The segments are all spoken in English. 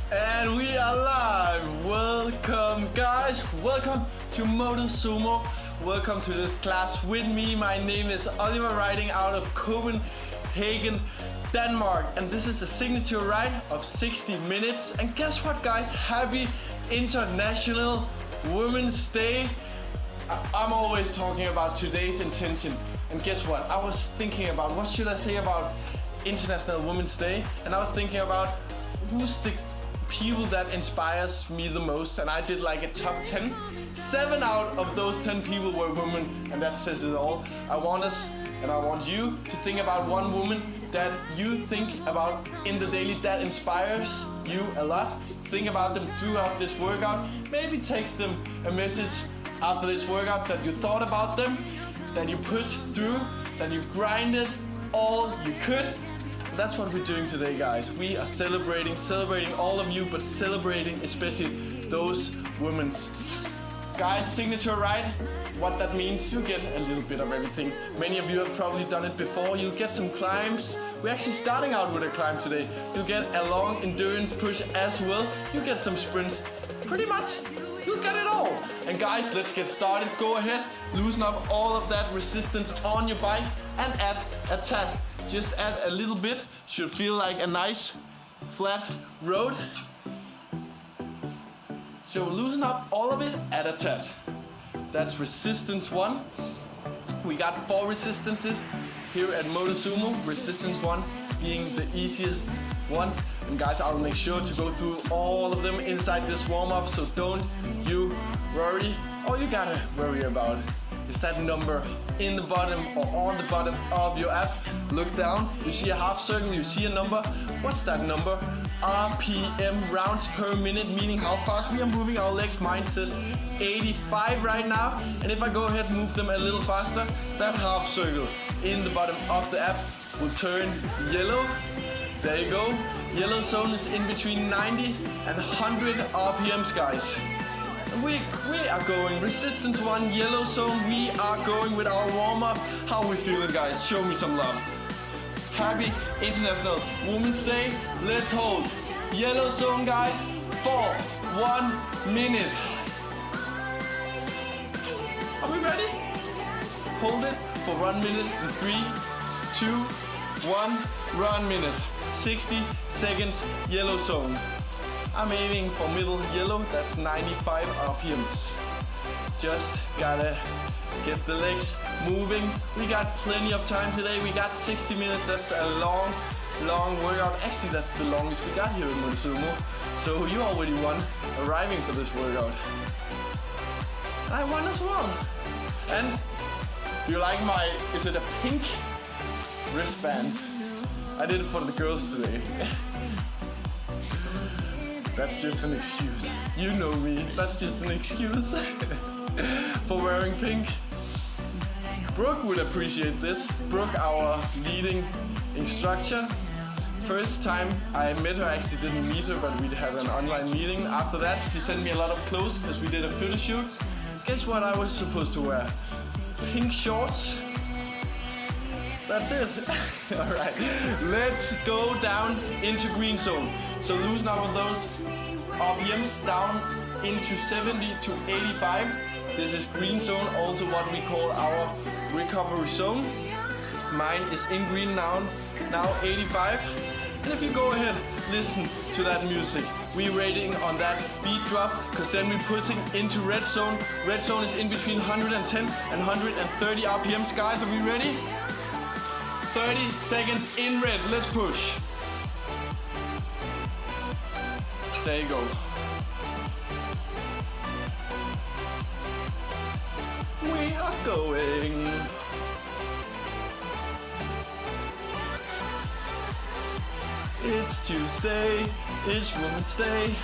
And we are live! Welcome guys! Welcome to Motosumo. Welcome to this class with me. My name is Oliver, riding out of Copenhagen, Denmark. And this is a signature ride of 60 minutes. And guess what guys? Happy International Women's Day. I'm always talking about today's intention. And guess what? I was thinking about what should I say about International Women's Day. And I was thinking about who's the people that inspires me the most, and I did like a top 10. 7 out of those 10 people were women, and that says it all. I want us and I want you to think about one woman that you think about in the daily that inspires you a lot. Think about them throughout this workout. Maybe text them a message after this workout that you thought about them, that you pushed through, that you grinded all you could. That's what we're doing today, guys. We are celebrating all of you, but celebrating especially those women. Guys, signature ride, what that means, you get a little bit of everything. Many of you have probably done it before. You'll get some climbs. We're actually starting out with a climb today. You'll get a long endurance push as well. You get some sprints. Pretty much, you get it all. And guys, let's get started. Go ahead, loosen up all of that resistance on your bike and add a tad. Just add a little bit, should feel like a nice flat road. So loosen up all of it, add a tad. That's resistance 1. We got 4 resistances here at Motosumo. Resistance 1 being the easiest one. And guys, I'll make sure to go through all of them inside this warm-up, so don't you worry. All you gotta worry about is that number in the bottom or on the bottom of your app. Look down, you see a half circle, you see a number. What's that number? RPM, rounds per minute, meaning how fast we are moving our legs. Mine says 85 right now. And if I go ahead and move them a little faster, that half circle in the bottom of the app will turn yellow. There you go. Yellow zone is in between 90 and 100 RPMs, guys. We are going resistance 1, yellow zone. We are going with our warm-up. How are we feeling, guys? Show me some love. Happy International Women's Day. Let's hold yellow zone, guys, for 1 minute. Are we ready? Hold it for 1 minute in 3, 2, 1, run minute. 60 seconds, yellow zone. I'm aiming for middle yellow, that's 95 RPMs. Just gotta get the legs moving. We got plenty of time today. We got 60 minutes, that's a long workout. Actually, that's the longest we got here in Motosumo. So you already won arriving for this workout. I won as well. And you like my, is it a pink wristband? I did it for the girls today. That's just an excuse. You know me, that's just an excuse for wearing pink. Brooke would appreciate this. Brooke, our leading instructor. First time I met her, I actually didn't meet her, but we had an online meeting. After that, she sent me a lot of clothes because we did a photo shoot. Guess what I was supposed to wear? Pink shorts. That's it. Alright, let's go down into green zone. So loosen up on those RPMs down into 70 to 85. This is green zone, also what we call our recovery zone. Mine is in green now 85. And if you go ahead, listen to that music. We're rating on that beat drop, because then we're pushing into red zone. Red zone is in between 110 and 130 RPMs. Guys, are we ready? 30 seconds in red, let's push. There you go. We are going. It's Tuesday, it's Women's Day.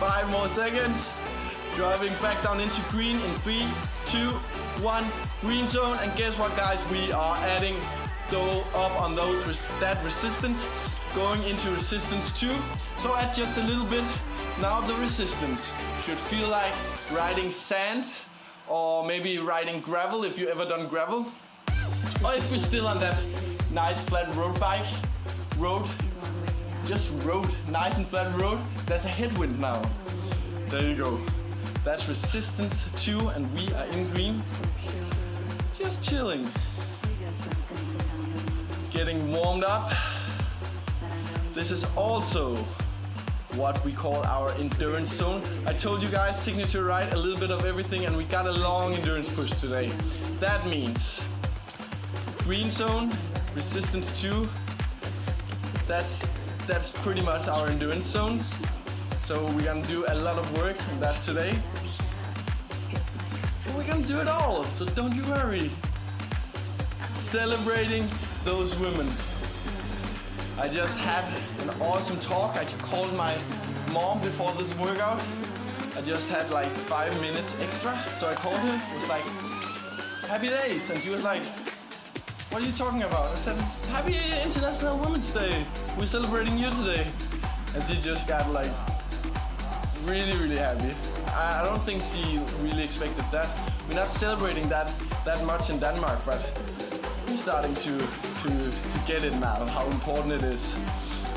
Five more seconds. Driving back down into green in 3, 2, 1. Green zone. And guess what, guys? We are adding go up on that resistance. Going into resistance 2. So add just a little bit. Now the resistance should feel like riding sand, or maybe riding gravel if you ever done gravel. Or if we're still on that nice flat road, nice and flat road, there's a headwind now. There you go. That's resistance 2 and we are in green. Just chilling. Getting warmed up. This is also what we call our endurance zone. I told you guys, signature ride, a little bit of everything, and we got a long endurance push today. That means green zone, resistance 2, that's pretty much our endurance zone. So we're gonna do a lot of work on that today. But we're gonna do it all, so don't you worry. Celebrating those women. I just had an awesome talk. I called my mom before this workout. I just had like 5 minutes extra, so I called her. It was like, happy days, and she was like, what are you talking about? I said, happy International Women's Day. We're celebrating you today. And she just got like really, really happy. I don't think she really expected that. We're not celebrating that much in Denmark, but we're starting to get it now, how important it is.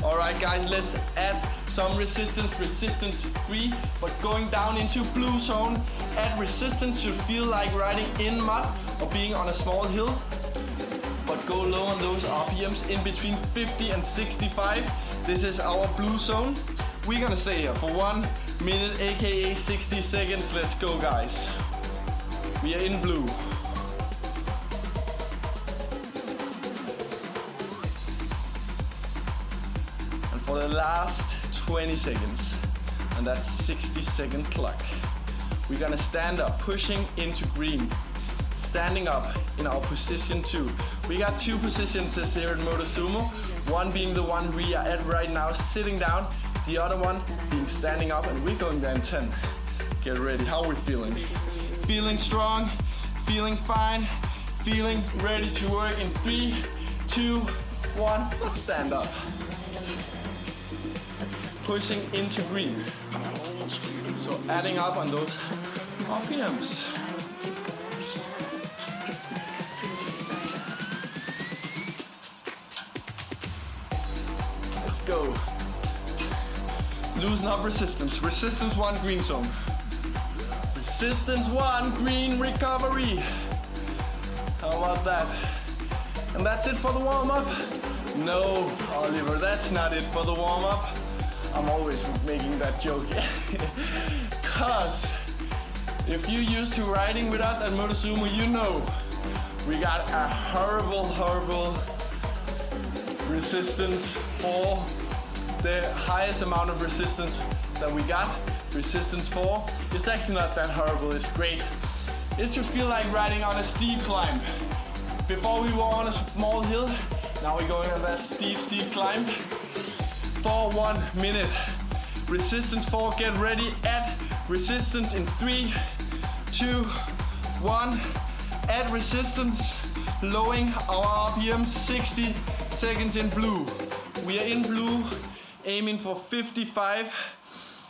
All right, guys, let's add some resistance 3, but going down into blue zone. Add resistance should feel like riding in mud or being on a small hill, but go low on those RPMs in between 50 and 65. This is our blue zone. We're gonna stay here for 1 minute, aka 60 seconds. Let's go, guys. We are in blue. And for the last 20 seconds, and that's 60-second clock, we're gonna stand up, pushing into green. Standing up in our position 2. We got 2 positions here in Motosumo. One being the one we are at right now, sitting down. The other one being standing up, and we're going there in 10. Get ready. How are we feeling? Feeling strong, feeling fine, feeling ready to work in 3, 2, 1. Let's stand up. Pushing into green. So adding up on those RPMs. Let's go. Loosen up resistance. Resistance 1, green zone. Resistance 1, green recovery. How about that? And that's it for the warm-up? No, Oliver, that's not it for the warm-up. I'm always making that joke. Cause if you're used to riding with us at Motosumo, you know we got a horrible resistance for the highest amount of resistance that we got. Resistance 4. It's actually not that horrible, it's great. It should feel like riding on a steep climb. Before we were on a small hill, now we're going on that steep climb. For 1 minute. Resistance 4, get ready. Add resistance in 3, 2, 1. Add resistance, lowering our RPM, 60 seconds in blue. We are in blue, aiming for 55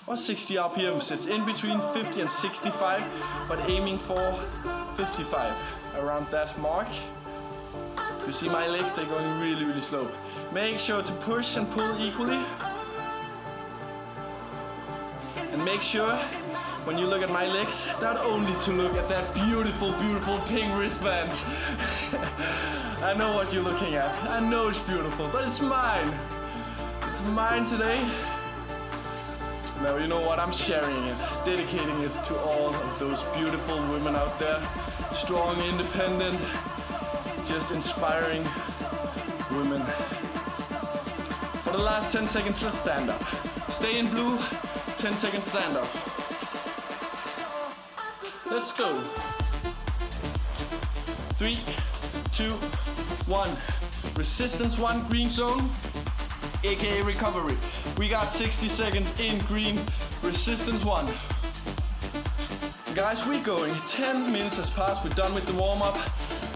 or 60 RPMs. It's in between 50 and 65, but aiming for 55, around that mark. You see my legs, they're going really slow. Make sure to push and pull equally. And make sure, when you look at my legs, not only to look at that beautiful pink wristband. I know what you're looking at. I know it's beautiful, but it's mine. It's mine today. Now you know what, I'm sharing it, dedicating it to all of those beautiful women out there. Strong, independent, just inspiring women. For the last 10 seconds, let's stand up. Stay in blue, 10 seconds stand up. Let's go. 3, 2, 1. Resistance 1, green zone, aka recovery. We got 60 seconds in green, resistance 1. Guys, we're going. 10 minutes has passed, we're done with the warm-up.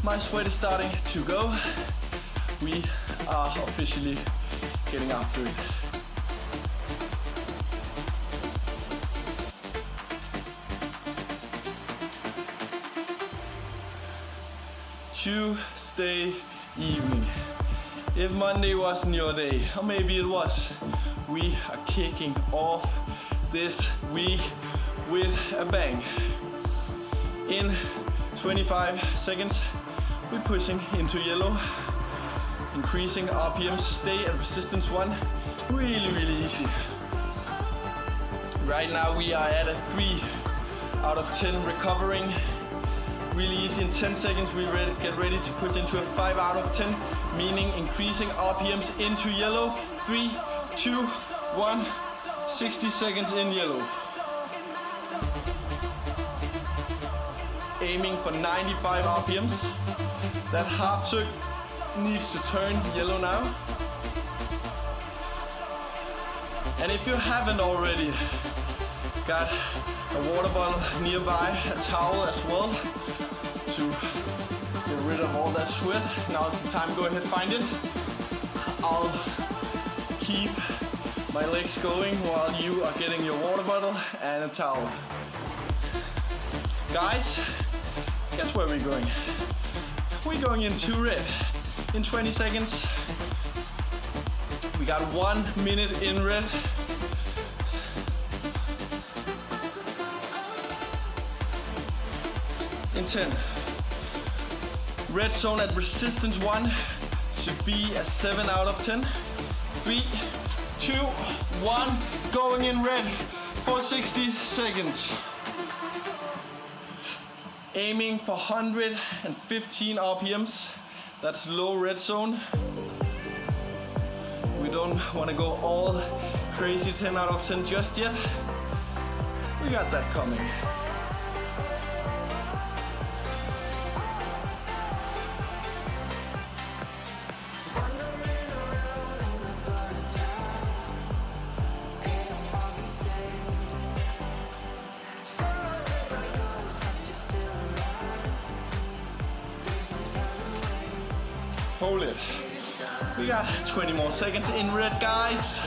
My sweat is starting to go. We are officially getting after it. Tuesday evening. If Monday wasn't your day, or maybe it was, we are kicking off this week with a bang. In 25 seconds, we're pushing into yellow, increasing RPMs, stay at resistance 1, really easy. Right now we are at a 3 out of 10 recovering, really easy. In 10 seconds we get ready to push into a 5 out of 10, meaning increasing RPMs into yellow. 3, 2, 1, 60 seconds in yellow. Aiming for 95 RPMs. That half circle needs to turn yellow now. And if you haven't already, got a water bottle nearby, a towel as well, to get rid of all that sweat. Now's the time, go ahead, find it. I'll keep my legs going while you are getting your water bottle and a towel. Guys, guess where we're going? We're going into red. In 20 seconds, we got 1 minute in red. In 10. Red zone at resistance 1 should be a 7 out of 10. 3, 2, 1, going in red for 60 seconds. Aiming for 115 RPMs. That's low red zone. We don't want to go all crazy 10 out of 10 just yet. We got that coming. Hold it. We got 20 more seconds in red, guys.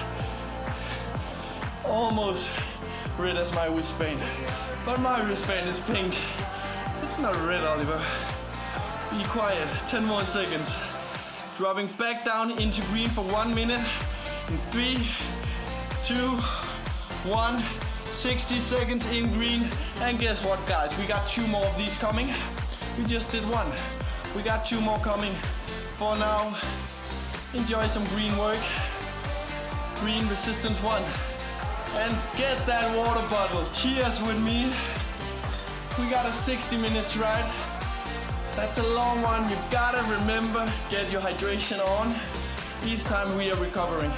Almost red as my wristband. But my wristband is pink. It's not red, Oliver. Be quiet. 10 more seconds. Dropping back down into green for 1 minute. In 3, 2, 1. 60 seconds in green. And guess what, guys? We got 2 more of these coming. We just did 1. We got 2 more coming. For now, enjoy some green work. Green resistance 1. And get that water bottle. Cheers with me. We got a 60 minutes ride. That's a long one. You've gotta remember, get your hydration on. Each time we are recovering.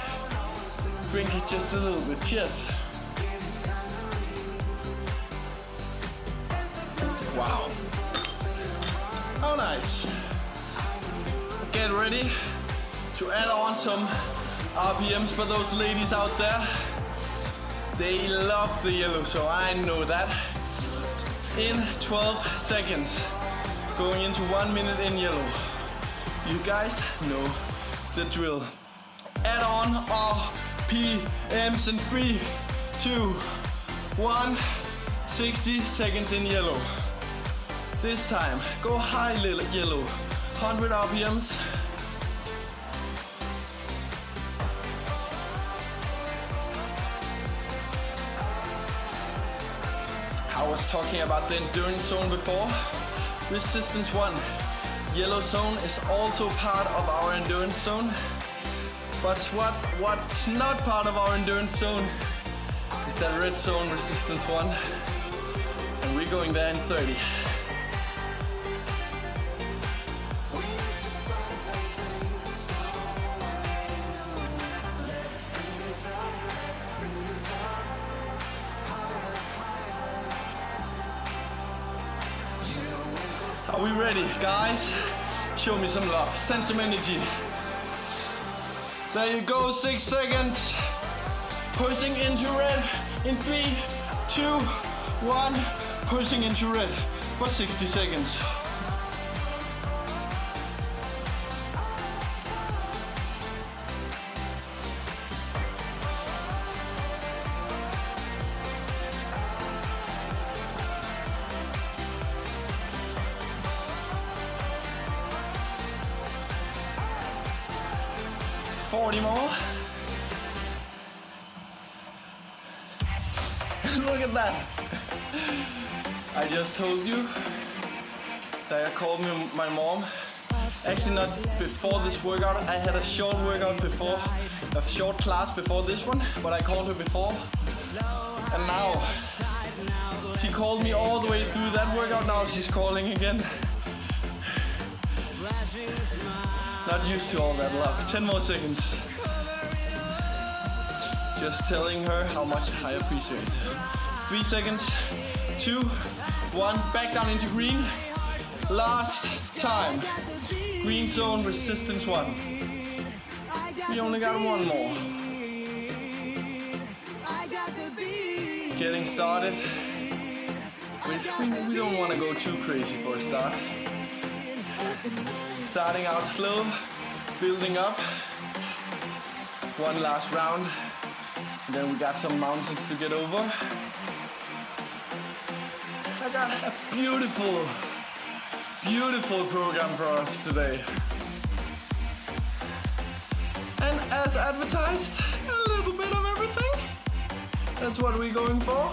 Drink it just a little bit. Cheers. Wow. How nice. Get ready to add on some RPMs for those ladies out there. They love the yellow, so I know that. In 12 seconds, going into 1 minute in yellow. You guys know the drill. Add on RPMs in 3, 2, 1. 60 seconds in yellow. This time, go high yellow. 100 RPMs. I was talking about the endurance zone before. Resistance 1. Yellow zone is also part of our endurance zone. But what's not part of our endurance zone is that red zone, resistance 1. And we're going there in 30. Are we ready, guys? Show me some love, send some energy. There you go, 6 seconds. Pushing into red in 3, 2, 1. Pushing into red for 60 seconds. 40 more. Look at that. I just told you that I called my mom. Actually not before this workout. I had a short workout before, a short class before this one, but I called her before. And now, she called me all the way through that workout. Now she's calling again. Not used to all that love. 10 more seconds. Just telling her how much I appreciate it. 3 seconds. 2, 1. Back down into green. Last time. Green zone, resistance 1. We only got one more. Getting started. We don't want to go too crazy for a start. Starting out slow, building up. One last round. And then we got some mountains to get over. I got a beautiful program for us today. And as advertised, a little bit of everything. That's what we're going for.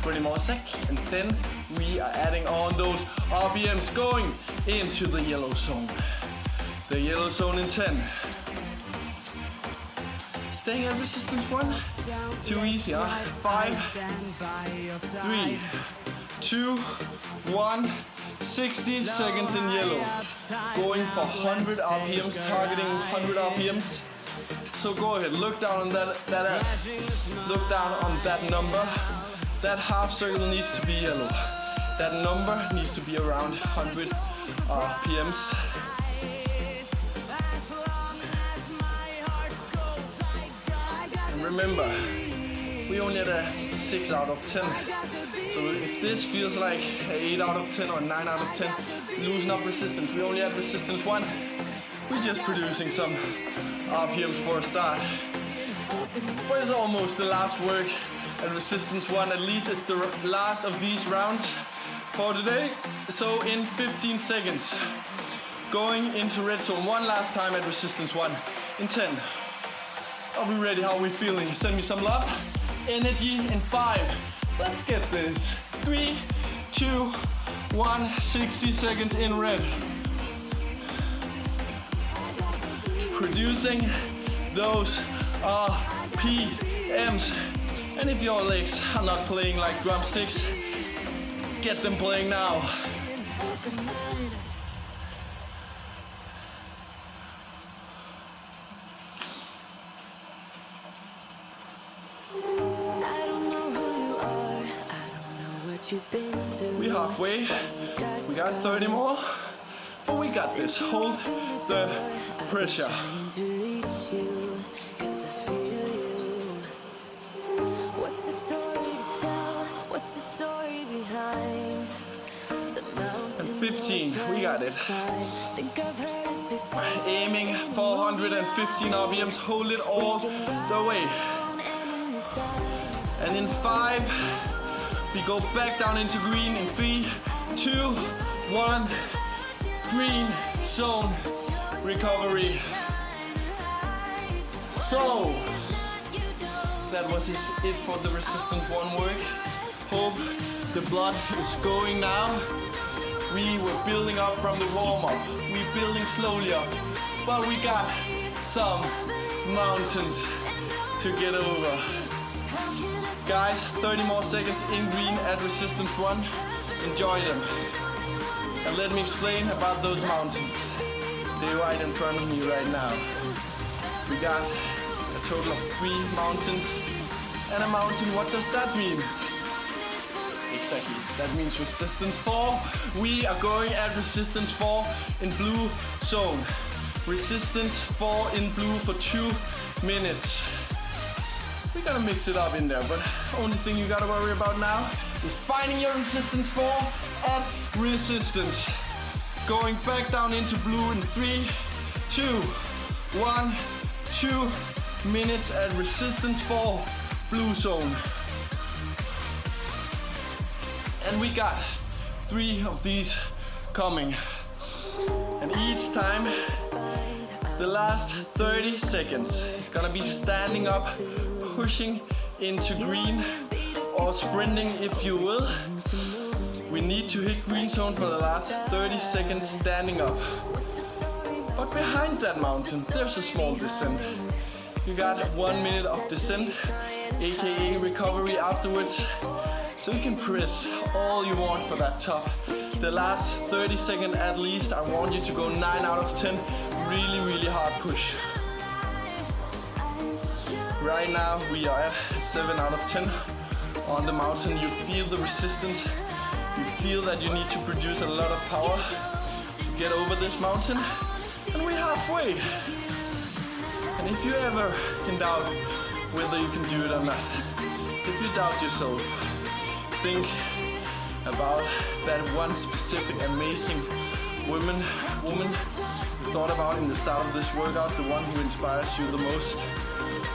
20 more sec, and then we are adding on those RPMs going into the yellow zone. The yellow zone in 10. Staying at resistance 1. Too easy, huh? 5, 3, 2, 1. 60 seconds in yellow. Going for 100 RPMs, targeting 100 RPMs. So go ahead, look down on that look down on that number. That half circle needs to be yellow. That number needs to be around 100 RPMs. And remember, we only had a 6 out of 10. So if this feels like an 8 out of 10 or 9 out of 10, losing up resistance. We only had resistance 1. We're just producing some RPMs for a start. But it's almost the last work at resistance 1. At least it's the last of these rounds for today. So in 15 seconds, going into red zone one last time at resistance 1 in 10. Are we ready? How are we feeling? Send me some love. Energy in 5. Let's get this. 3, 2, 1. 60 seconds in red. Producing those RPMs. And if your legs are not playing like drumsticks, get them playing now. We're halfway. We got 30 more. But we got this. Hold the pressure. And 15. We got it. Aiming 415 RPMs. Hold it all the way. And in 5. We go back down into green in 3, 2, 1. Green zone recovery. So that was it for the resistance 1 work. Hope the blood is going now. We were building up from the warm-up. We're building slowly up. But we got some mountains to get over. Guys, 30 more seconds in green at resistance 1. Enjoy them. And let me explain about those mountains. They're right in front of me right now. We got a total of 3 mountains and a mountain. What does that mean? Exactly, that means resistance 4. We are going at resistance 4 in blue zone. Resistance 4 in blue for 2 minutes. We gotta mix it up in there, but only thing you gotta worry about now is finding your resistance 4 at resistance. Going back down into blue in 3, 2, 1, 2 minutes at resistance 4, blue zone. And we got 3 of these coming. And each time The last 30 seconds is gonna be standing up, pushing into green, or sprinting if you will. We need to hit green zone for the last 30 seconds standing up. But behind that mountain, there's a small descent. You got 1 minute of descent, aka recovery afterwards. So you can press all you want for that top. The last 30 seconds at least, I want you to go 9 out of 10. Really, really hard push. Right now we are at 7 out of 10 on the mountain. You feel the resistance. You feel that you need to produce a lot of power to get over this mountain. And we're halfway. And if you ever in doubt whether you can do it or not, if you doubt yourself, think about that one specific amazing woman you thought about in the start of this workout, the one who inspires you the most.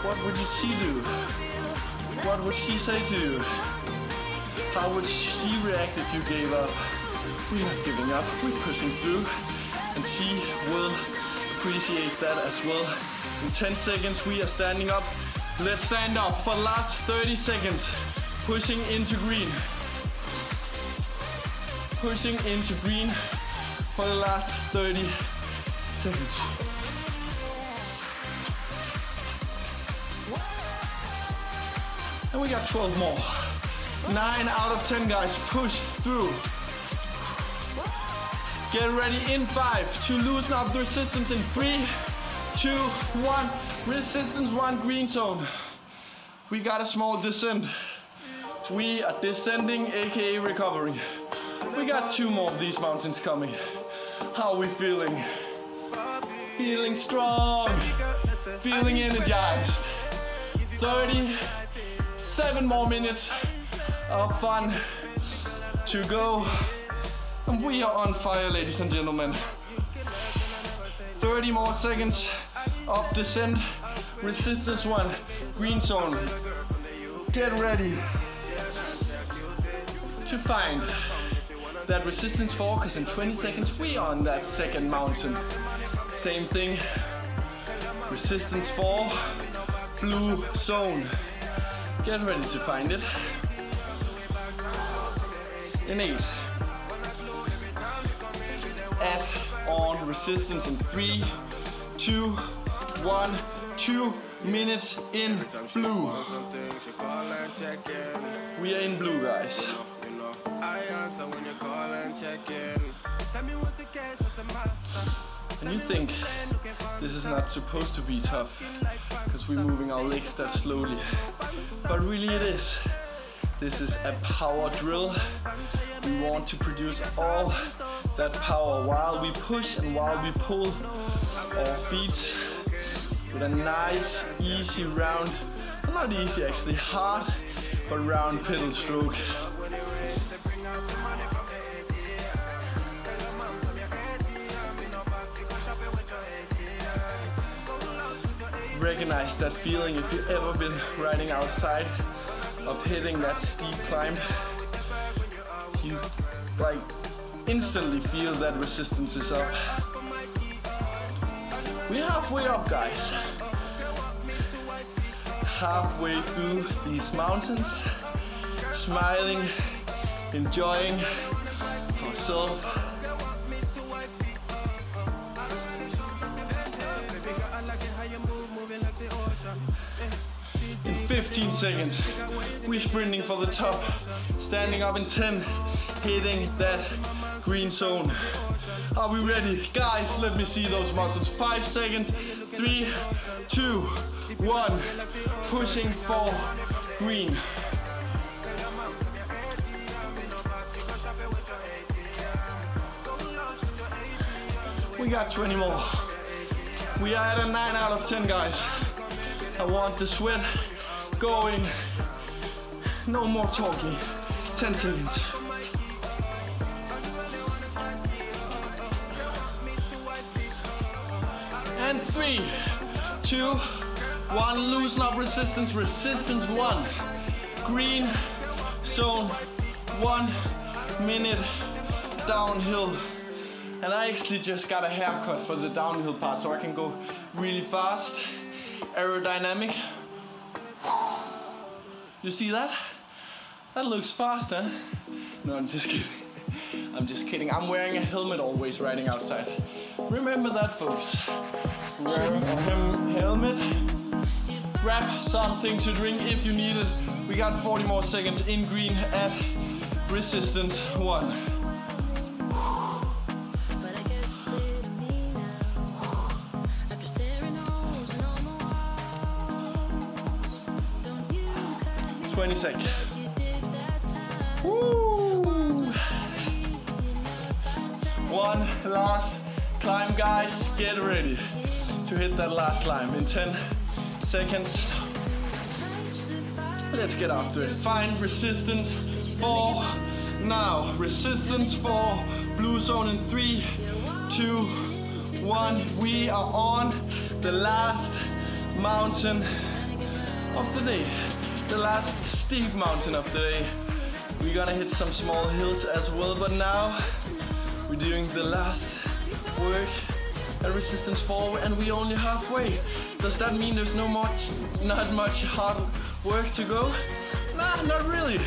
What would she do? What would she say to you? How would she react if you gave up? We're not giving up, we're pushing through, and she will appreciate that as well. In 10 seconds we are standing up. Let's stand up for the last 30 seconds. Pushing into green. Pushing into green for the last 30 seconds. And we got 12 more. 9 out of 10 guys, push through. Get ready in 5 to loosen up the resistance in 3, 2, 1. Resistance 1, green zone. We got a small descent. We are descending, aka recovering. We got 2 more of these mountains coming. How are we feeling? Feeling strong. Feeling energized. 37 more minutes of fun to go. And we are on fire, ladies and gentlemen. 30 more seconds of descent. Resistance 1, green zone. Get ready to find that resistance 4, because in 20 seconds we are on that second mountain. Same thing. Resistance 4, blue zone. Get ready to find it. In 8. Add on resistance in 3, 2, 1, 2 minutes in blue. We are in blue, guys. And you think this is not supposed to be tough because we're moving our legs that slowly, but really it is. This is a power drill. We want to produce all that power while we push and while we pull our feet with a nice, easy round, not easy actually, hard, but round pedal stroke. Recognize that feeling if you've ever been riding outside of hitting that steep climb. You like instantly feel that resistance is up. We're halfway up, guys. Halfway through these mountains, smiling, enjoying ourselves. In 15 seconds, we're sprinting for the top, standing up in 10, hitting that green zone. Are we ready? Guys, let me see those muscles. 5 seconds, 3, 2, 1, pushing for green. We got 20 more. We are at a 9 out of 10, guys. I want the sweat going. No more talking. 10 seconds. And 3, 2, 1. Loosen up resistance. Resistance 1. Green zone. 1 minute downhill. And I actually just got a haircut for the downhill part, so I can go really fast, aerodynamic. You see that? That looks fast, huh? No, I'm just kidding. I'm just kidding. I'm wearing a helmet always riding outside. Remember that, folks. Wear a helmet. Grab something to drink if you need it. We got 40 more seconds in green at resistance 1. 20 seconds. Woo! One last climb, guys. Get ready to hit that last climb in 10 seconds. Let's get after it. Find resistance 4 now. Resistance 4. Blue zone in 3, 2, 1. We are on the last mountain of the day. The last steep mountain of the day. We're gonna hit some small hills as well, but now we're doing the last work at resistance 4 and we only halfway. Does that mean there's not much hard work to go? Nah, not really.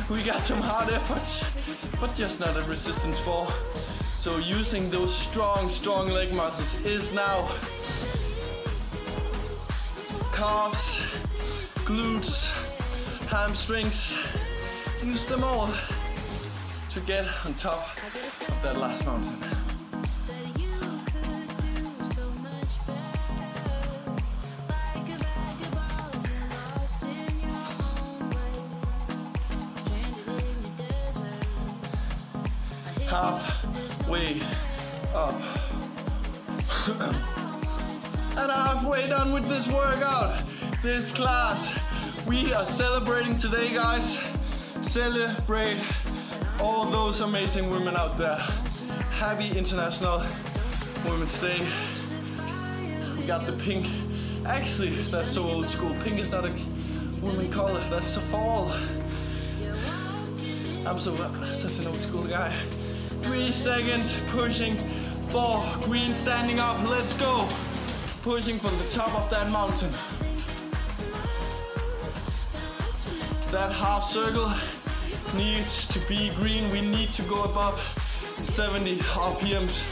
We got some hard efforts, but just not at resistance 4. So using those strong leg muscles is now calves, glutes, hamstrings. Use them all to get on top of that last mountain. Halfway up. And halfway done with this workout, this class. We are celebrating today, guys. Celebrate all those amazing women out there. Happy International Women's Day. We got the pink. Actually, that's so old school. Pink is not a woman color, that's a fall. I'm such an old school guy. 3 seconds, pushing 4, green standing up, let's go. Pushing from the top of that mountain. That half circle needs to be green. We need to go above 70 RPMs.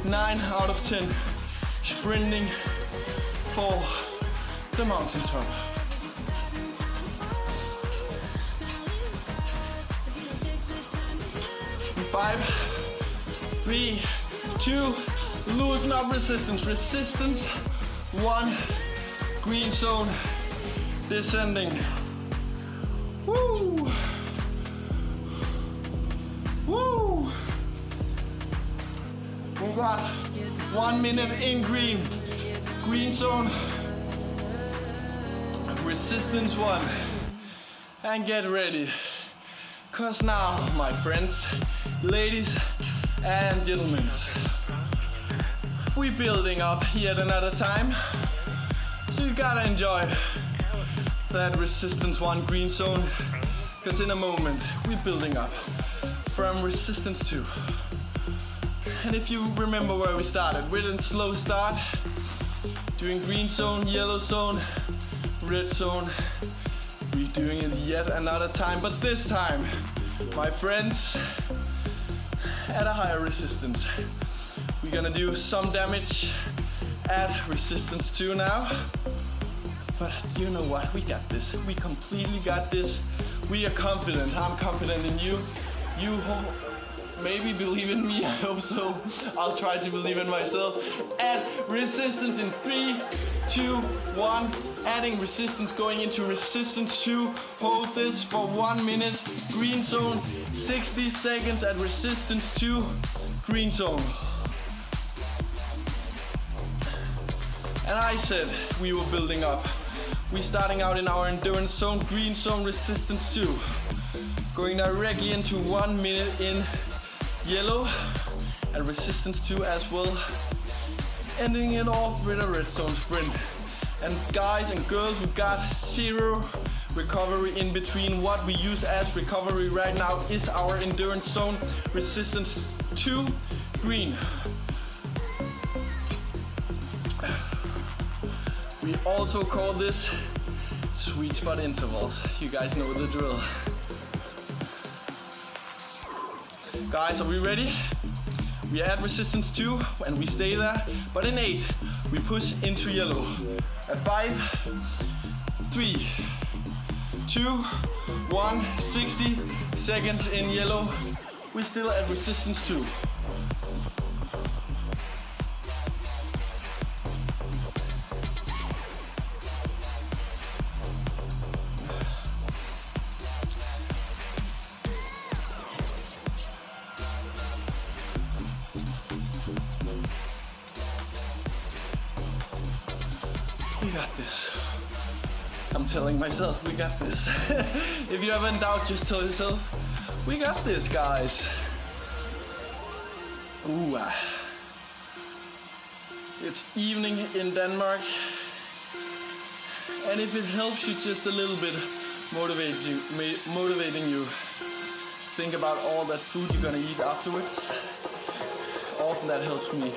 9 out of 10. Sprinting for the mountaintop. 5, 3, 2, loosen up resistance. Resistance 1, green zone, descending. Woo! Woo! We got 1 minute in green. Green zone. Resistance 1. And get ready. Cause now, my friends, ladies and gentlemen, we're building up yet another time. So you gotta enjoy that resistance 1 green zone, because in a moment we're building up from resistance 2. And if you remember where we started, with a slow start, doing green zone, yellow zone, red zone. We're doing it yet another time, but this time, my friends, at a higher resistance. We're gonna do some damage at resistance 2 now. But you know what? We got this. We completely got this. We are confident. I'm confident in you. You maybe believe in me. I hope so. I'll try to believe in myself. Add resistance in 3, 2, 1. Adding resistance, going into resistance 2. Hold this for 1 minute. Green zone. 60 seconds at resistance 2. Green zone. And I said we were building up. We're starting out in our endurance zone, green zone, resistance 2. Going directly into 1 minute in yellow and resistance 2 as well. Ending it off with a red zone sprint. And guys and girls, we got 0 recovery in between. What we use as recovery right now is our endurance zone, resistance 2, green. We also call this sweet spot intervals. You guys know the drill. Guys, are we ready? We add resistance 2 and we stay there, but in 8, we push into yellow. At 5, 3, 2, 1, 60 seconds in yellow. We still at resistance 2. We got this. I'm telling myself, we got this. If you ever in doubt, just tell yourself, we got this, guys. Ooh, it's evening in Denmark. And if it helps you just a little bit, motivating you, think about all that food you're gonna eat afterwards. Often that helps me.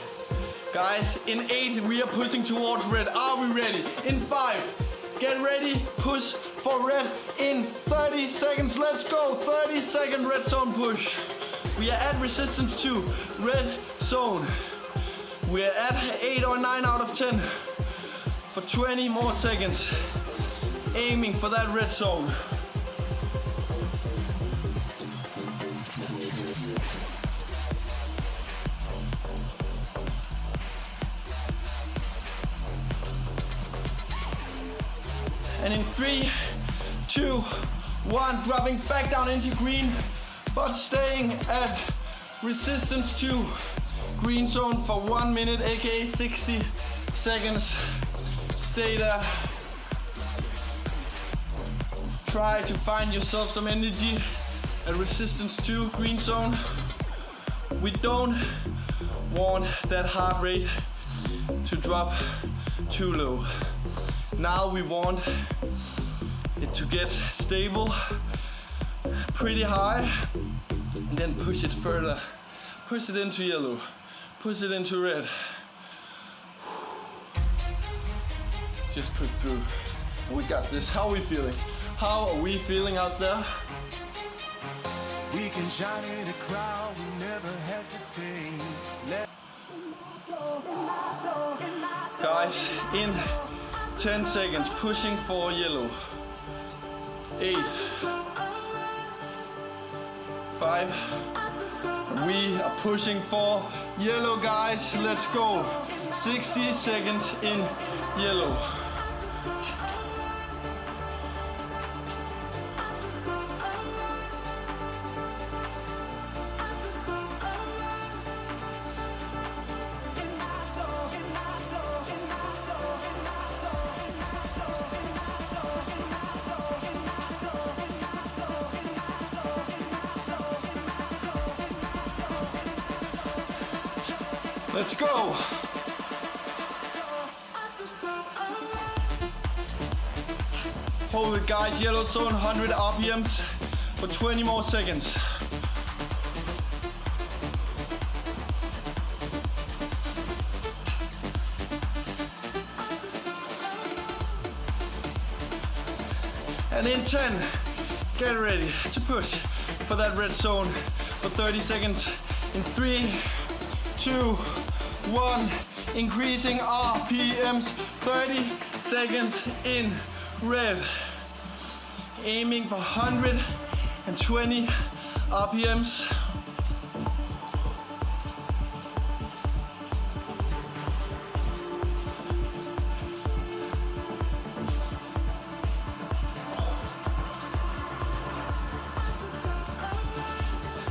Guys, in 8, we are pushing towards red. Are we ready? In 5, get ready, push for red. In 30 seconds, let's go. 30-second red zone push. We are at resistance 2, red zone. We are at 8 or 9 out of 10 for 20 more seconds. Aiming for that red zone. And in 3, 2, 1, dropping back down into green, but staying at resistance 2. Green zone for 1 minute, aka 60 seconds. Stay there. Try to find yourself some energy at resistance 2, green zone. We don't want that heart rate to drop too low. Now we want it to get stable, pretty high, and then push it further. Push it into yellow, push it into red. Just push through. We got this. How are we feeling? How are we feeling out there? We can shine in a crowd, we never hesitate. Guys, in 10 seconds, pushing for yellow. 8, 5. We are pushing for yellow, guys. Let's go. 60 seconds in yellow. Let's go. Hold it, guys. Yellow zone, 100 RPMs for 20 more seconds. And in 10, get ready to push for that red zone for 30 seconds. In 3, 2, 1, increasing RPMs, 30 seconds in red. Aiming for 120 RPMs.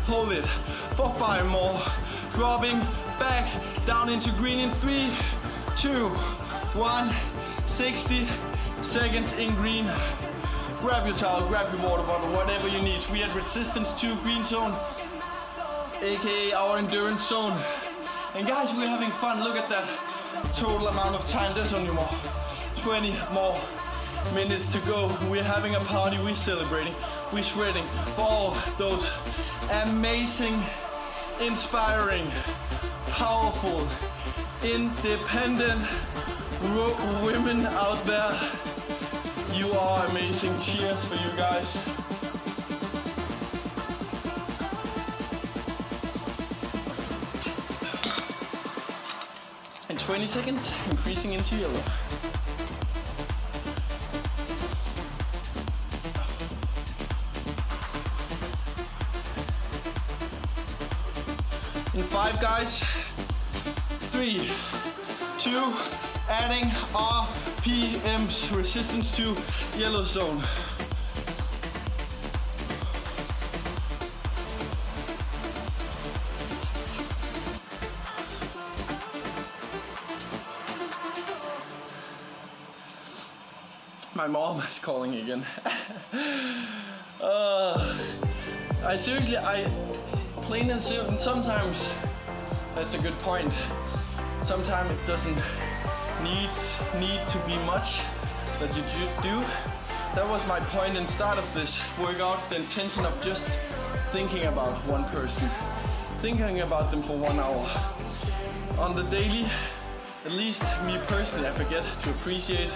Hold it for 5 more. Dropping back down into green in 3, 2, 1, 60 seconds in green. Grab your towel, grab your water bottle, whatever you need. We at resistance 2, green zone, aka our endurance zone. And guys, we're having fun. Look at that total amount of time. There's only more 20 more minutes to go. We're having a party, we're celebrating, we're shredding for all those amazing inspiring, powerful, independent women out there. You are amazing. Cheers for you guys. In 20 seconds, increasing into yellow. In 5, guys. 3, 2, adding RPMs, resistance to yellow zone. My mom is calling again. Plain and simple, sometimes that's a good point. Sometimes it doesn't need to be much that you do. That was my point in start of this workout, the intention of just thinking about one person, thinking about them for 1 hour. On the daily, at least me personally, I forget to appreciate,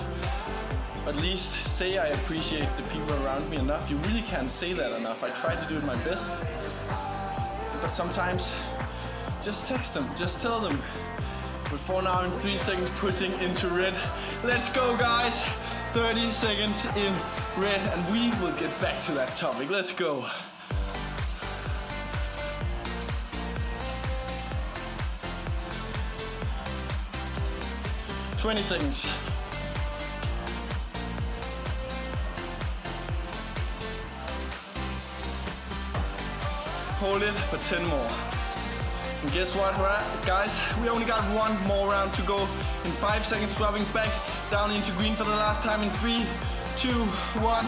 at least say I appreciate the people around me enough. You really can't say that enough. I try to do my best, but sometimes just text them, just tell them. We're 4 now and 3 seconds pushing into red. Let's go, guys. 30 seconds in red, and we will get back to that topic. Let's go. "20 seconds. Hold it for 10 more. And guess what, guys? We only got 1 more round to go. In 5 seconds, dropping back down into green for the last time in 3, 2, 1.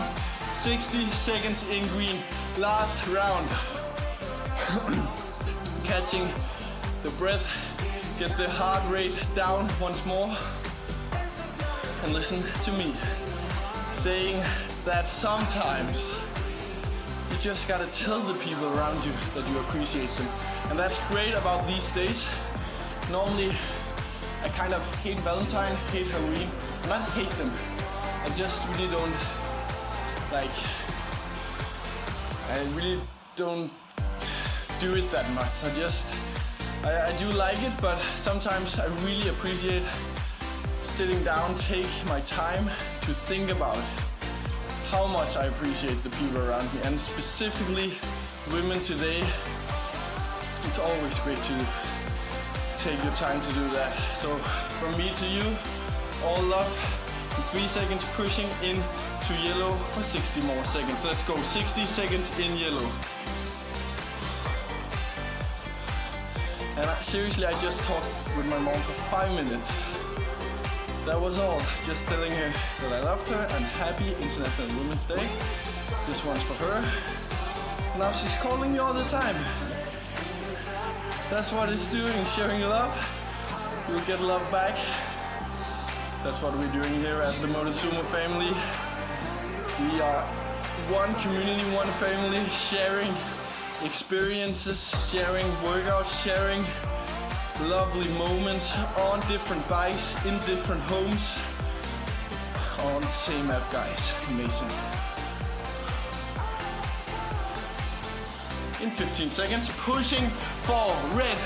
60 seconds in green. Last round. Catching the breath. Get the heart rate down once more. And listen to me saying that sometimes you just gotta tell the people around you that you appreciate them. And that's great about these days. Normally, I kind of hate Valentine, hate Halloween. Not hate them. I just really don't I really don't do it that much. I do like it, but sometimes I really appreciate sitting down, take my time to think about how much I appreciate the people around me, and specifically women today. It's always great to take your time to do that. So from me to you, all love. In 3 seconds, pushing into yellow for 60 more seconds. Let's go. 60 seconds in yellow. And seriously, I just talked with my mom for 5 minutes. That was all. Just telling her that I loved her and happy International Women's Day. This one's for her. Now she's calling me all the time. That's what it's doing, sharing love. You'll get love back. That's what we're doing here at the Motosumo family. We are one community, one family, sharing experiences, sharing workouts, sharing lovely moments on different bikes, in different homes, on the same app, guys. Amazing. In 15 seconds, pushing for red.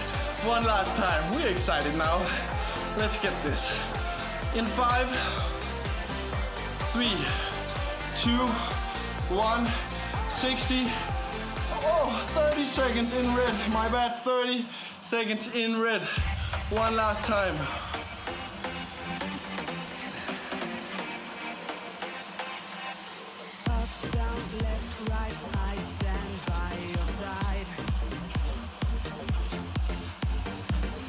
One last time. We're excited now. Let's get this. In 5, 3, 2, 1, 60. Oh, 30 seconds in red. My bad, 30 seconds in red. One last time. Up, down, left, right, I stand by your side.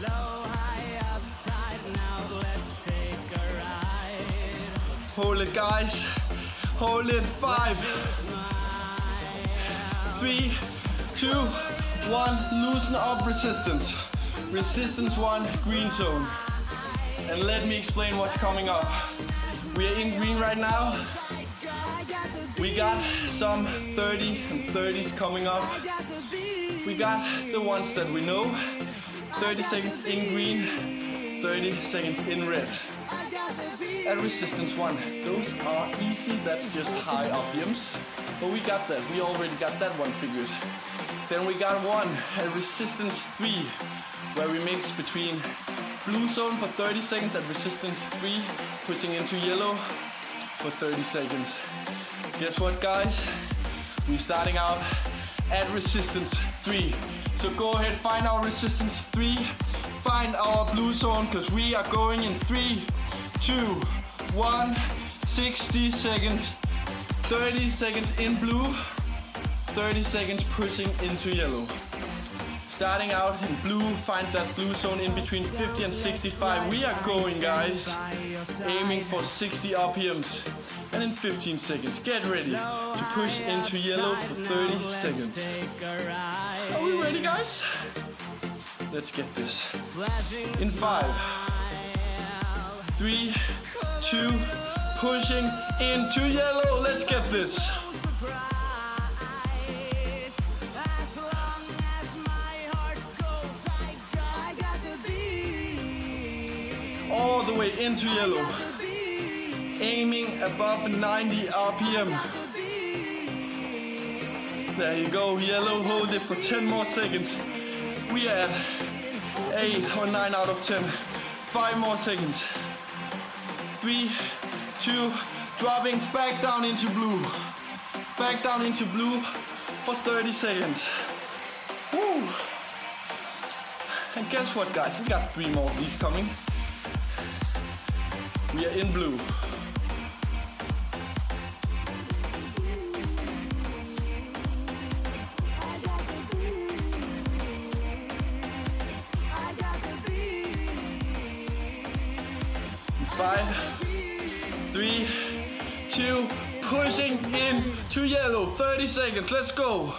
Low, high, up, tight, now let's take a ride. Hold it, guys. Hold it. 5, 3, 2, 1. Loosen up resistance. Resistance 1, green zone. And let me explain what's coming up. We are in green right now. We got some 30 and 30s coming up. We got the ones that we know. 30 seconds in green, 30 seconds in red. At resistance 1, those are easy, that's just high RPMs. But we got that, we already got that one figured. Then we got one at resistance 3, where we mix between blue zone for 30 seconds at resistance 3, pushing into yellow for 30 seconds. Guess what, guys? We're starting out at resistance 3. So go ahead, find our resistance 3, find our blue zone, because we are going in 3, 2, 1, 60 seconds, 30 seconds in blue, 30 seconds pushing into yellow. Starting out in blue, find that blue zone in between 50 and 65. We are going, guys, aiming for 60 RPMs. And in 15 seconds, get ready to push into yellow for 30 seconds. Are we ready, guys? Let's get this. In 5, 3, 2, pushing into yellow. Let's get this. All the way into yellow. Aiming above 90 RPM. There you go, yellow, hold it for 10 more seconds. We are at 8 or 9 out of 10. 5 more seconds. 3, 2, dropping back down into blue. Back down into blue for 30 seconds. Woo. And guess what, guys? We got 3 more of these coming. We are in blue. 5, 3, 2, pushing in to yellow. 30 seconds, let's go.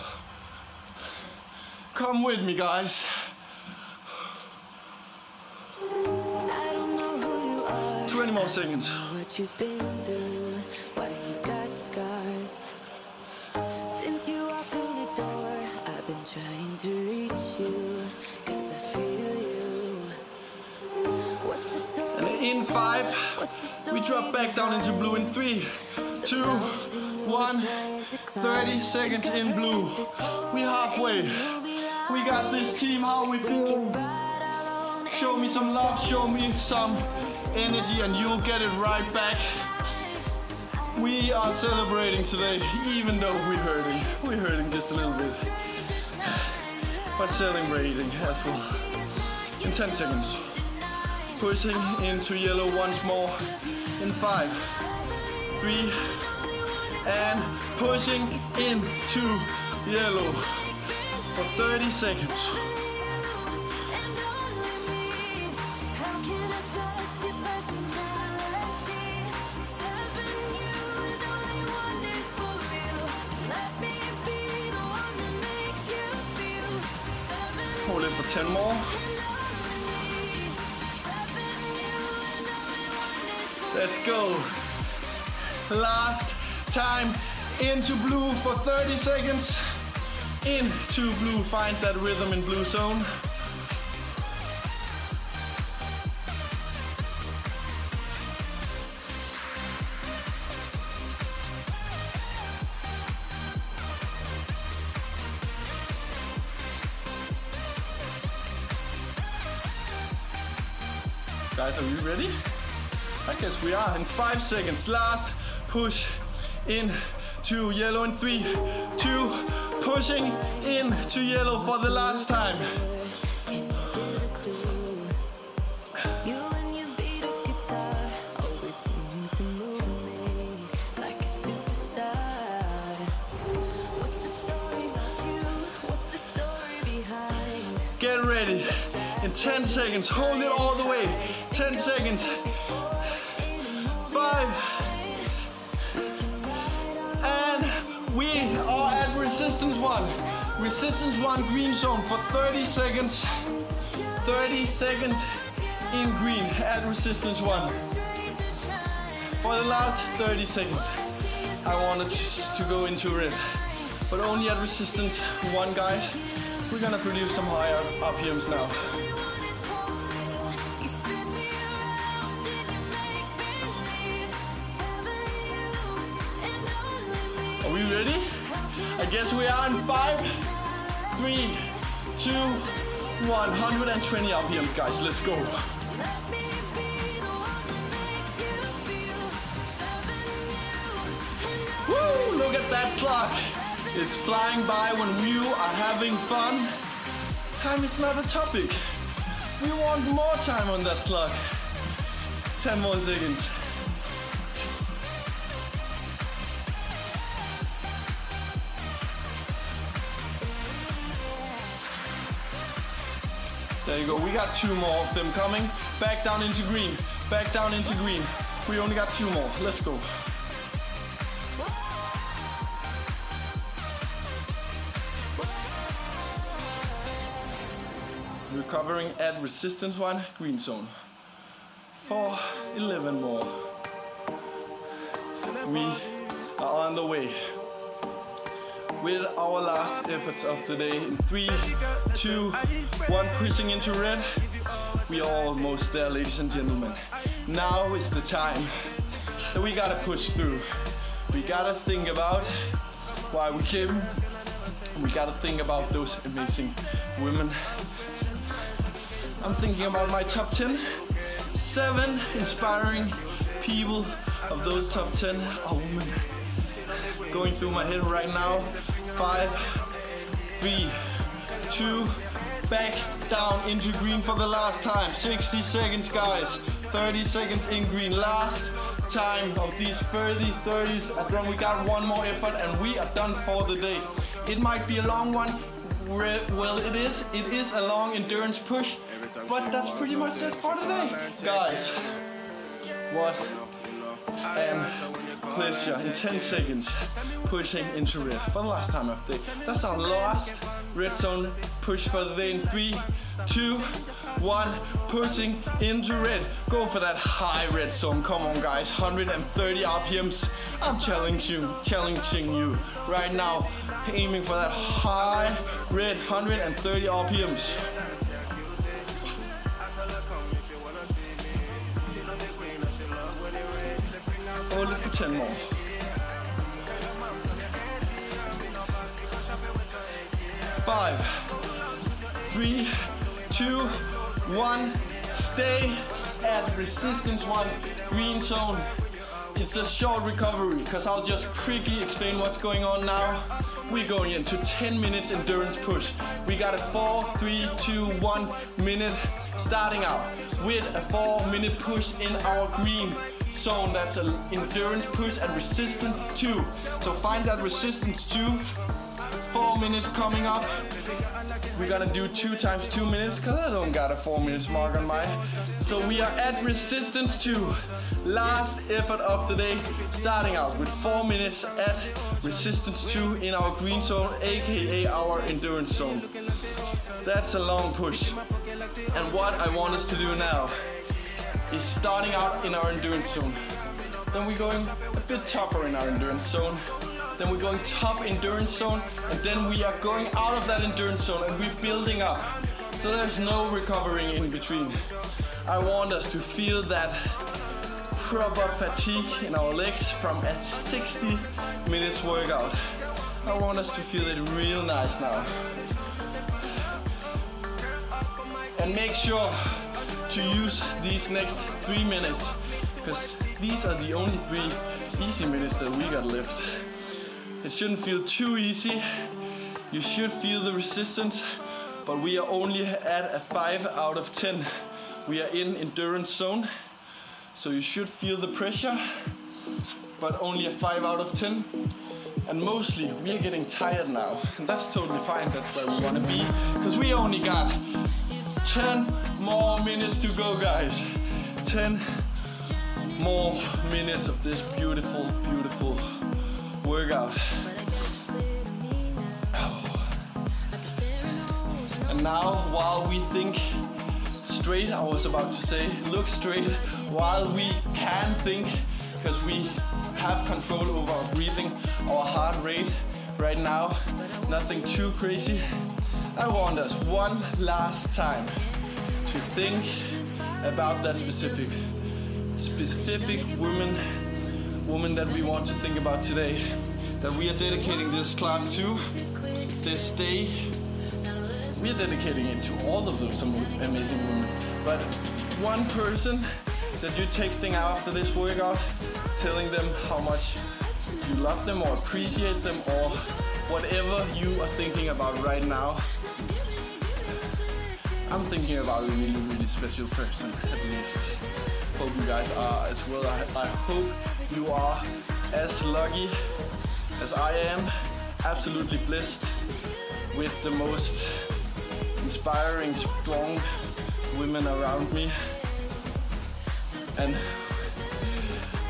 Come with me, guys. I don't know who you are. 20 more seconds. What you've been through, why you got scars. Since you walked through the door, I've been trying to reach you, 'cause I feel you. What's the story? And in 5, we drop back down into blue in 3, 2, 1, 30 seconds in blue. We halfway. We got this team, how we feel. Show me some love, show me some energy, and you'll get it right back. We are celebrating today, even though we're hurting. We're hurting just a little bit. But celebrating as well. In 10 seconds. Pushing into yellow once more. In 5, 3, and pushing into yellow for 30 seconds. Hold it for 10 more. Let's go. Last time into blue for 30 seconds. Into blue, find that rhythm in blue zone. Guys, are we ready? I guess we are. In 5 seconds, last push in to yellow in 3, 2, pushing in to yellow for the last time. You and your beat up guitar always seem to move me like a superstar. What's the story about you? What's the story behind? Get ready. In 10 seconds, hold it all the way. 10 seconds. 5. And we are at resistance 1. Resistance 1 green zone for 30 seconds. 30 seconds in green at resistance 1. For the last 30 seconds, I wanted to go into red. But only at resistance 1, guys. We're gonna produce some higher RPMs now. Are we ready? I guess we are in 5, 3, 2, 1. 120 RPMs, guys. Let's go. Woo! Look at that clock. It's flying by when you are having fun. Time is not a topic. We want more time on that clock. 10 more seconds. There you go. We got 2 more of them coming. Back down into green. Back down into green. We only got 2 more. Let's go. Recovering at resistance 1, green zone. 4, 11 more. We are on the way with our last efforts of the day. In 3, 2, 1, pushing into red. We are almost there, ladies and gentlemen. Now is the time that we gotta push through. We gotta think about why we came. We gotta think about those amazing women. I'm thinking about my top 10. 7 inspiring people of those top 10 are women. Going through my head right now. 5, 3, 2, back down into green for the last time. 60 seconds, guys. 30 seconds in green. Last time of these 30s. And then we got 1 more effort and we are done for the day. It might be a long one. Well, it is a long endurance push, but that's pretty much it for today. Guys, what a pleasure. In 10 seconds, pushing into red for the last time of the day. That's our last red zone push for the day. In 3, 2, 1, pushing into red. Go for that high red zone. Come on, guys. 130 RPMs. I'm challenging you right now. Aiming for that high red 130 RPMs. Oh, look at 10 more. 5, 3, 2, 1. Stay at resistance 1, green zone. It's a short recovery because I'll just quickly explain what's going on now. We're going into 10 minutes endurance push. We got a 4, 3, 2, 1 minute starting out with a 4-minute push in our green zone. That's an endurance push at resistance 2. So find that resistance 2. 4 minutes coming up. We're gonna do 2 times 2 minutes because I don't got a 4 minutes mark on my. So we are at resistance 2. Last effort of the day, starting out with 4 minutes at resistance 2 in our green zone, aka our endurance zone. That's a long push. And what I want us to do now is starting out in our endurance zone. Then we're going a bit tougher in our endurance zone. Then we're going top endurance zone, and then we are going out of that endurance zone and we're building up. So there's no recovering in between. I want us to feel that proper fatigue in our legs from a 60 minutes workout. I want us to feel it real nice now. And make sure to use these next 3 minutes, because these are the only 3 easy minutes that we got left. It shouldn't feel too easy. You should feel the resistance, but we are only at a 5 out of 10. We are in endurance zone, so you should feel the pressure, but only a 5 out of 10. And mostly we are getting tired now, and that's totally fine. That's where we want to be, because we only got 10 more minutes to go, guys. 10 more minutes of this beautiful, beautiful workout. And now, while we think straight, I was about to say, look straight, while we can think, because we have control over our breathing, our heart rate right now, nothing too crazy. I want us one last time to think about that specific woman that we want to think about today, that we are dedicating this class to, this day. We are dedicating it to all of those amazing women. But one person that you're texting after this workout, telling them how much you love them or appreciate them or whatever you are thinking about right now. I'm thinking about a really, really special person, at least. Hope you guys are as well. I hope you are as lucky as I am, absolutely blessed with the most inspiring, strong women around me. And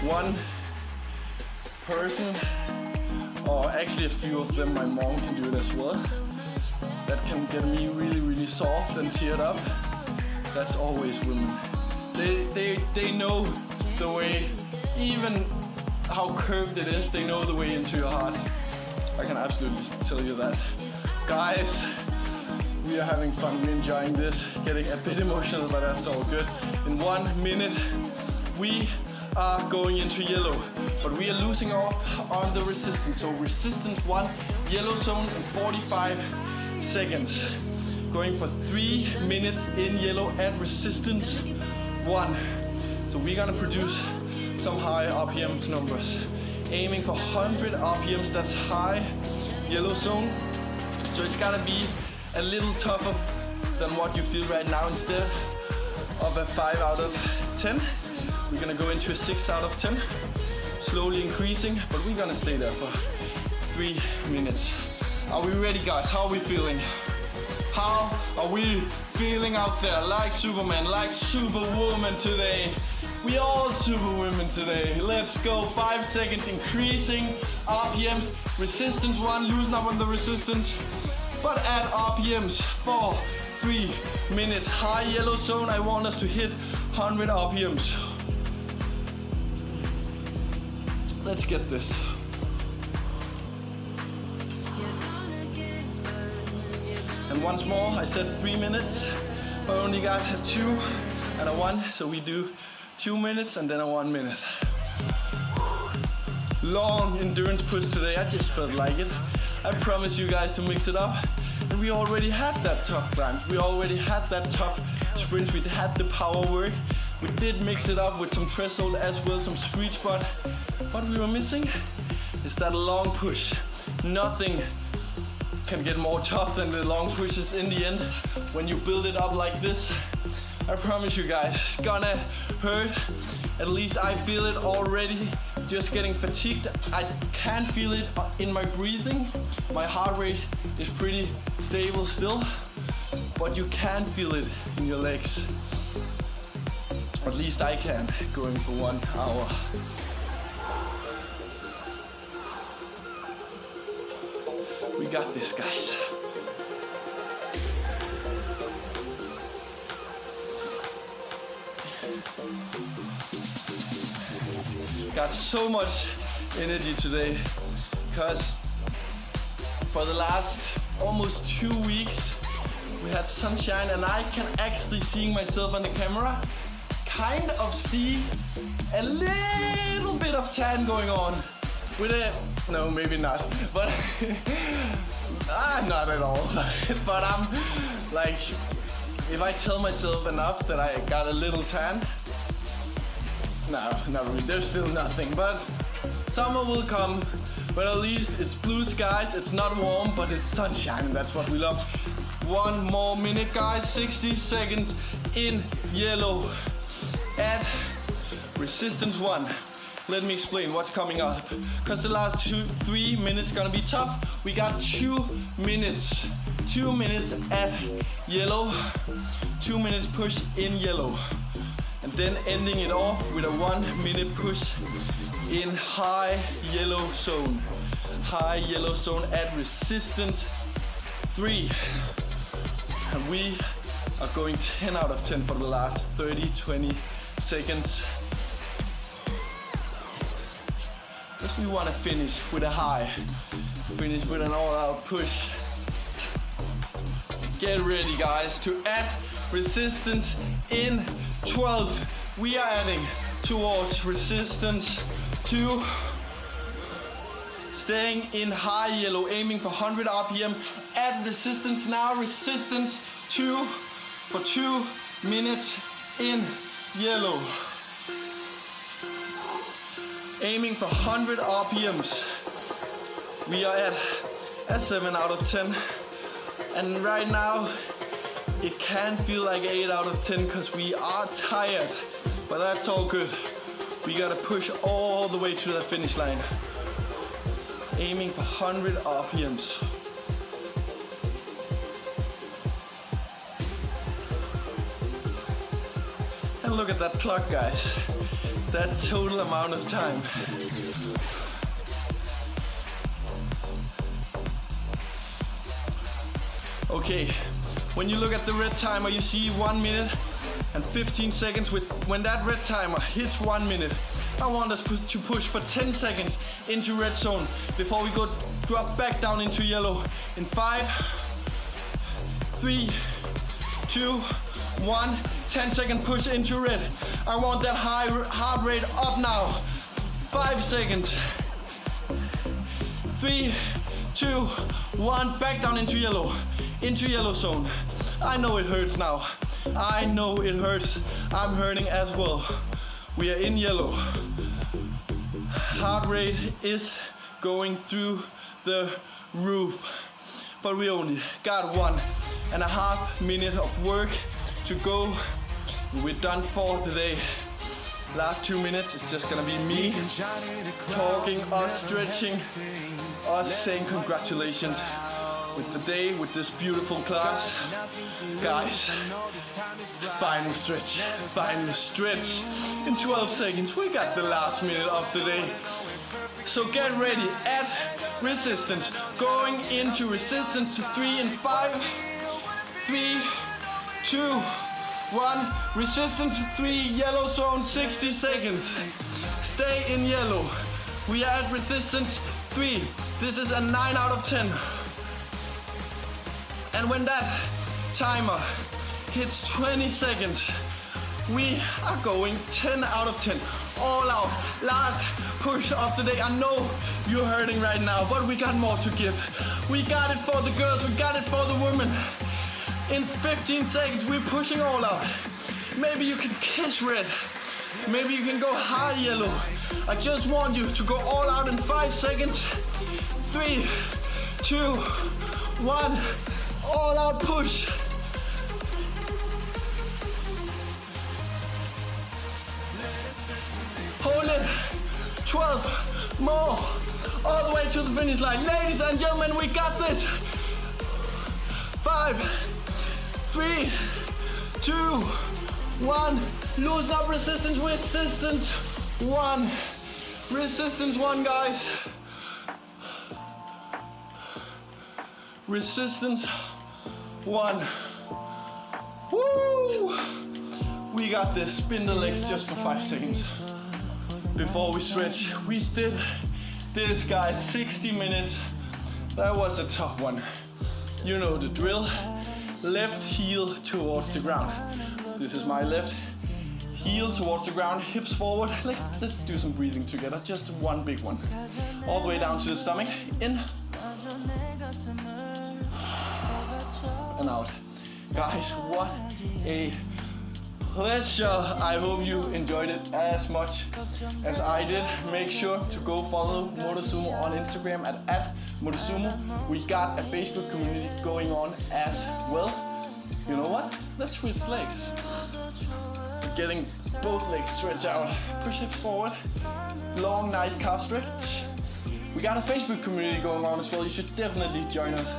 one person, or actually a few of them, my mom can do it as well, that can get me really, really soft and teared up. That's always women. They know the way, even how curved it is, they know the way into your heart. I can absolutely tell you that. Guys, we are having fun, we're enjoying this, getting a bit emotional, but that's all good. In 1 minute, we are going into yellow, but we are losing off on the resistance. So resistance 1, yellow zone in 45 seconds. Going for 3 minutes in yellow at resistance 1. So we're gonna produce some high RPM numbers. Aiming for 100 RPMs, that's high yellow zone. So it's gotta be a little tougher than what you feel right now. Instead of a 5 out of 10, we're gonna go into a 6 out of 10. Slowly increasing, but we're gonna stay there for 3 minutes. Are we ready, guys? How are we feeling? How are we feeling out there? Like Superman, like Superwoman today. We all Superwomen today. Let's go. 5 seconds, increasing RPMs. Resistance 1, loosen up on the resistance. But at RPMs for 3 minutes. High yellow zone, I want us to hit 100 RPMs. Let's get this. And once more, I said 3 minutes, but I only got a 2 and a 1, so we do 2 minutes and then a 1 minute. Long endurance push today, I just felt like it. I promise you guys to mix it up. And we already had that tough climb. We already had that tough sprints. We had the power work. We did mix it up with some threshold as well, some sweet spot. What we were missing is that long push. Nothing can get more tough than the long pushes in the end. When you build it up like this, I promise you guys, it's gonna hurt. At least I feel it already, just getting fatigued. I can feel it in my breathing. My heart rate is pretty stable still, but you can feel it in your legs. At least I can, going for 1 hour. We got this, guys. Got so much energy today because for the last almost 2 weeks we had sunshine, and I can actually see myself on the camera, kind of see a little bit of tan going on with a, no, maybe not, but not at all. But I'm like, if I tell myself enough that I got a little tan, no, not really, there's still nothing, but summer will come. But at least it's blue skies, it's not warm, but it's sunshine, and that's what we love. 1 more minute, guys, 60 seconds in yellow at resistance 1. Let me explain what's coming up, because the last 3 minutes gonna be tough. We got 2 minutes, 2 minutes at yellow, 2 minutes push in yellow, and then ending it off with a 1 minute push in high yellow zone. High yellow zone at resistance 3. And we are going 10 out of 10 for the last 30-20 seconds. Because we want to finish with a high. Finish with an all-out push. Get ready, guys, to add resistance in 12. We are adding towards resistance 2. Staying in high yellow, aiming for 100 RPM. Add resistance now, resistance 2 for 2 minutes in yellow. Aiming for 100 RPMs. We are at a 7 out of 10. And right now, it can feel like 8 out of 10 because we are tired. But that's all good. We gotta push all the way to the finish line. Aiming for 100 RPMs. And look at that clock, guys. That total amount of time. Okay, when you look at the red timer, you see 1 minute and 15 seconds. When that red timer hits 1 minute, I want us to push for 10 seconds into red zone before we drop back down into yellow. In 5, 3, 2, 1, 10-second push into red. I want that high heart rate up now. 5 seconds. 3, 2, 1, back down into yellow zone. I know it hurts now. I know it hurts. I'm hurting as well. We are in yellow. Heart rate is going through the roof. But we only got 1.5 minutes of work to go. We're done for the day. Last 2 minutes is just gonna be me talking, us stretching, us saying congratulations with the day, with this beautiful class. Guys, final stretch in 12 seconds. We got the last minute of the day. So get ready, add resistance. Going into resistance 3 and 5. 3, 2, 1. Resistance 3, yellow zone, 60 seconds. Stay in yellow. We are at resistance 3. This is a 9 out of 10. And when that timer hits 20 seconds, we are going 10 out of 10. All out. Last push of the day. I know you're hurting right now, but we got more to give. We got it for the girls. We got it for the women. In 15 seconds, we're pushing all out. Maybe you can kiss red. Maybe you can go high yellow. I just want you to go all out in 5 seconds. 3, 2, 1. All out push. Hold it. 12 more. All the way to the finish line. Ladies and gentlemen, we got this. 5, 3, 2, 1. Loosen up resistance. Resistance 1. Resistance 1, guys. Resistance 1. Woo! We got this. Spin the legs just for 5 seconds before we stretch. We did this, guys. 60 minutes. That was a tough one. You know the drill. Left heel towards the ground. This is my left heel towards the ground, hips forward. Let's do some breathing together. Just one big one. All the way down to the stomach. In. And out. Guys, what a pleasure. I hope you enjoyed it as much as I did. Make sure to go follow Motosumo on Instagram at Motosumo. We got a Facebook community going on as well. You know what? Let's switch legs. We're getting both legs stretched out. Push hips forward. Long, nice calf stretch. We got a Facebook community going on as well. You should definitely join us.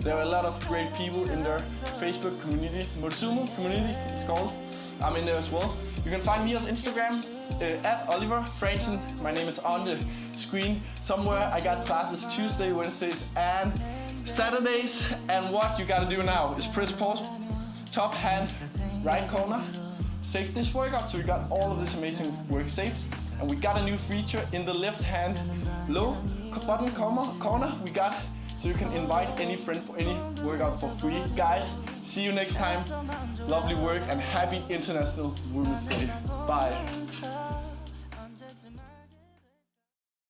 There are a lot of great people in their Facebook community. Motosumo community, it's called. I'm in there as well. You can find me on Instagram at Oliver Frandsen. My name is on the screen somewhere. I got classes Tuesday, Wednesdays, and Saturdays. And what you gotta do now is press pause, top hand, right corner, save this workout. So you got all of this amazing work saved. And we got a new feature in the left hand low button corner. We got so you can invite any friend for any workout for free. Guys, See you next time. Lovely work and happy International Women's Day. Bye.